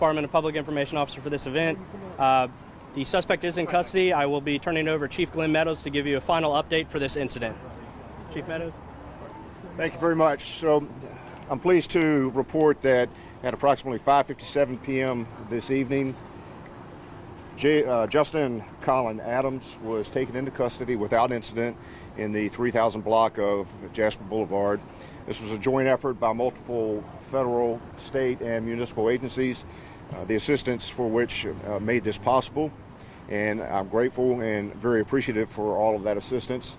Department of Public Information Officer for this event. The suspect is in custody. I will be turning it over to Chief Glenn Meadows to give you a final update for this incident. Chief Meadows. Thank you very much. So I'm pleased to report that at approximately 5:57 p.m. this evening, Justin Colin Adams was taken into custody without incident in the 3000 block of Jasper Boulevard. This was a joint effort by multiple federal, state, and municipal agencies, the assistance for which made this possible. And I'm grateful and very appreciative for all of that assistance.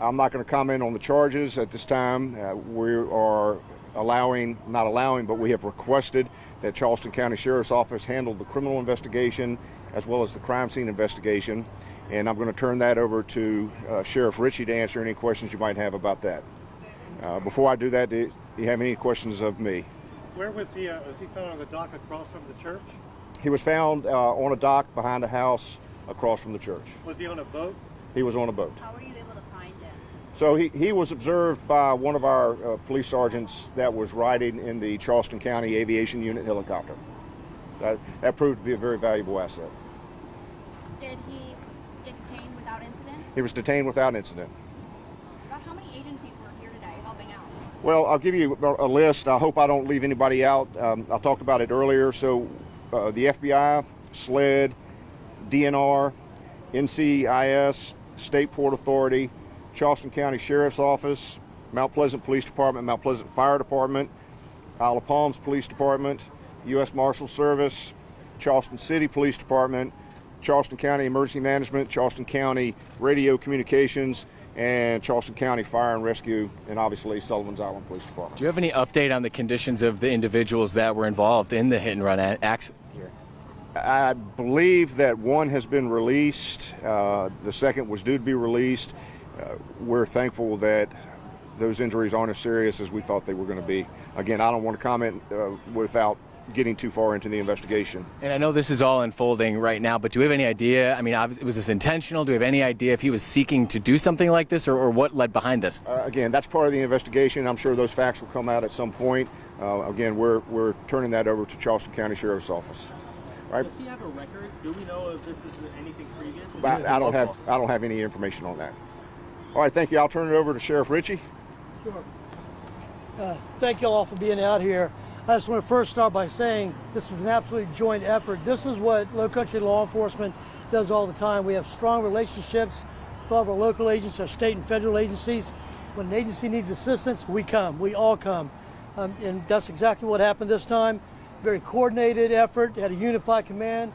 I'm not going to comment on the charges at this time. We are not allowing, but we have requested that Charleston County Sheriff's Office handle the criminal investigation as well as the crime scene investigation. And I'm going to turn that over to Sheriff Ritchie to answer any questions you might have about that. Before I do that, do you have any questions of me? Where was he? Was he found on the dock across from the church? He was found on a dock behind a house across from the church. Was he on a boat? He was on a boat. How were you able to find him? So he was observed by one of our police sergeants that was riding in the Charleston County Aviation Unit helicopter. That proved to be a very valuable asset. Did he get detained without incident? He was detained without incident. About how many agencies were here today helping out? Well, I'll give you a list. I hope I don't leave anybody out. I talked about it earlier. So the FBI, SLED, DNR, NCIS, State Port Authority, Charleston County Sheriff's Office, Mount Pleasant Police Department, Mount Pleasant Fire Department, Isle of Palms Police Department, U.S. Marshal Service, Charleston City Police Department, Charleston County Emergency Management, Charleston County Radio Communications, and Charleston County Fire and Rescue, and obviously Sullivan's Island Police Department. Do you have any update on the conditions of the individuals that were involved in the hit and run accident here? I believe that one has been released. The second was due to be released. We're thankful that those injuries aren't as serious as we thought they were going to be. Again, I don't want to comment without getting too far into the investigation. And I know this is all unfolding right now, but do we have any idea? I mean, was this intentional? Do we have any idea if he was seeking to do something like this, or what led behind this? Again, that's part of the investigation. I'm sure those facts will come out at some point. Again, we're turning that over to Charleston County Sheriff's Office. Right. Does he have a record? Do we know if this is anything previous? I don't have any information on that. All right, thank you. I'll turn it over to Sheriff Ritchie. Sure. Thank you all for being out here. I just want to first start by saying this was an absolute joint effort. This is what Low Country law enforcement does all the time. We have strong relationships with all of our local agents, our state and federal agencies. When an agency needs assistance, we come. We all come. And that's exactly what happened this time. Very coordinated effort, had a unified command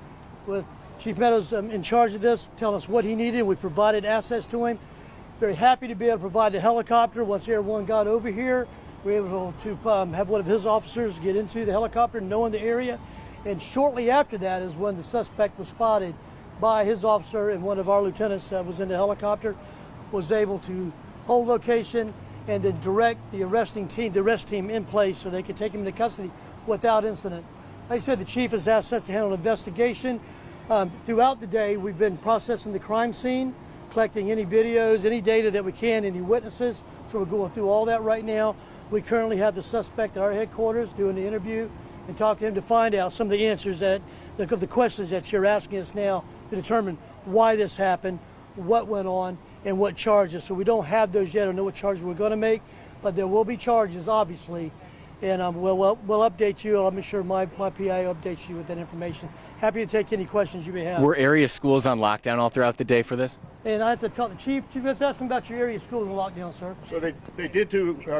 with Chief Meadows in charge of this, telling us what he needed. We provided assets to him. Very happy to be able to provide the helicopter. Once everyone got over here, we were able to have one of his officers get into the helicopter, knowing the area. And shortly after that is when the suspect was spotted by his officer, and one of our lieutenants that was in the helicopter was able to hold location and then direct the arrest team in place so they could take him into custody without incident. Like I said, the chief has asked us to handle an investigation. Throughout the day, we've been processing the crime scene, collecting any videos, any data that we can, any witnesses. So we're going through all that right now. We currently have the suspect at our headquarters doing the interview and talking to him to find out some of the answers the questions that you're asking us now to determine why this happened, what went on, and what charges. So we don't have those yet or know what charges we're going to make, but there will be charges, obviously. And we'll update you. I'll make sure my PI updates you with that information. Happy to take any questions you may have. Were area schools on lockdown all throughout the day for this? And I have to talk to Chief. Chief, let's ask him about your area schools in lockdown, sir. So they did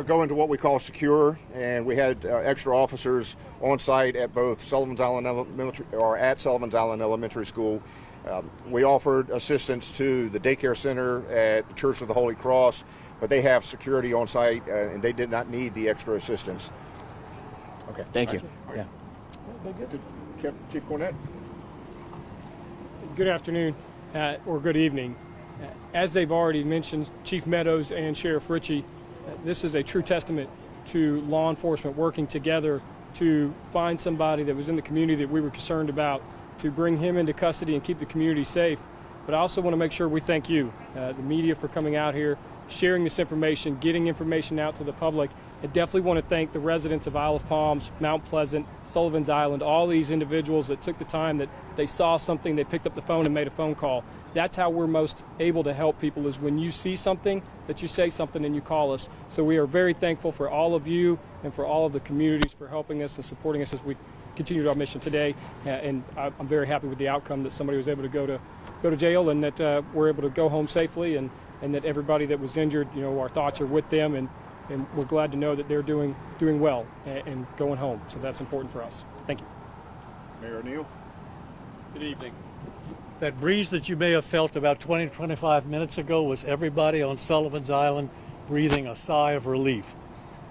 go into what we call secure, and we had extra officers on site at both Sullivan's Island Elementary School. We offered assistance to the daycare center at the Church of the Holy Cross, but they have security on site, and they did not need the extra assistance. Okay, thank you. Right. Yeah. Chief Cornett. Good afternoon, or good evening. As they've already mentioned, Chief Meadows and Sheriff Ritchie, this is a true testament to law enforcement working together to find somebody that was in the community that we were concerned about, to bring him into custody and keep the community safe. But I also want to make sure we thank you, the media, for coming out here, sharing this information, getting information out to the public, I definitely want to thank the residents of Isle of Palms, Mount Pleasant, Sullivan's Island, all these individuals that took the time, that they saw something, they picked up the phone and made a phone call. That's how we're most able to help people, is when you see something, that you say something and you call us. So we are very thankful for all of you and for all of the communities for helping us and supporting us as we continue our mission today. And I'm very happy with the outcome, that somebody was able to go to jail, and that we're able to go home safely, and that everybody that was injured, our thoughts are with them, and we're glad to know that they're doing well and going home. So that's important for us. Thank you. Mayor Neal. Good evening. That breeze that you may have felt about 20 to 25 minutes ago was everybody on Sullivan's Island breathing a sigh of relief.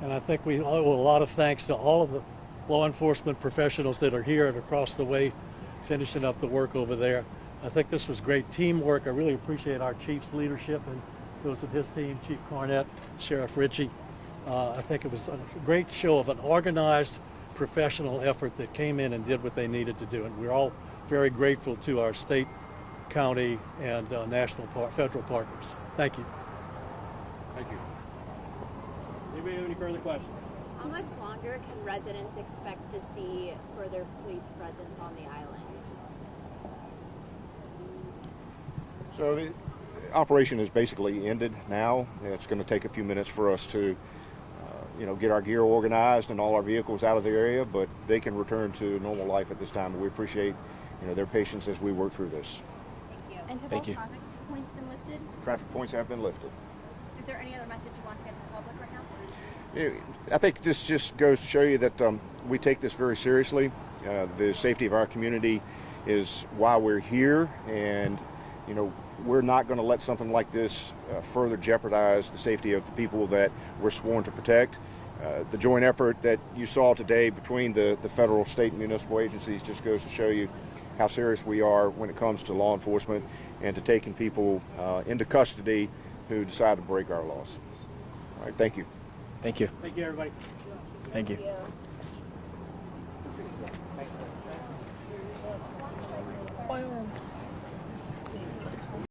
And I think we owe a lot of thanks to all of the law enforcement professionals that are here and across the way finishing up the work over there. I think this was great teamwork. I really appreciate our chief's leadership and those of his team, Chief Cornett, Sheriff Ritchie. I think it was a great show of an organized professional effort that came in and did what they needed to do. And we're all very grateful to our state, county, and federal partners. Thank you. Thank you. Anybody have any further questions? How much longer can residents expect to see further police presence on the island? So the operation is basically ended now. It's going to take a few minutes for us to get our gear organized and all our vehicles out of the area, but they can return to normal life at this time. We appreciate their patience as we work through this. Thank you. And have Thank all you. traffic points been lifted? Traffic points have been lifted. Is there any other message you want to get to the public right now? I think this just goes to show you that we take this very seriously. The safety of our community is why we're here, and we're not going to let something like this further jeopardize the safety of the people that we're sworn to protect. The joint effort that you saw today between the federal, state, and municipal agencies just goes to show you how serious we are when it comes to law enforcement and to taking people into custody who decide to break our laws. All right, thank you. Thank you. Thank you, everybody. Thank you. Thank you.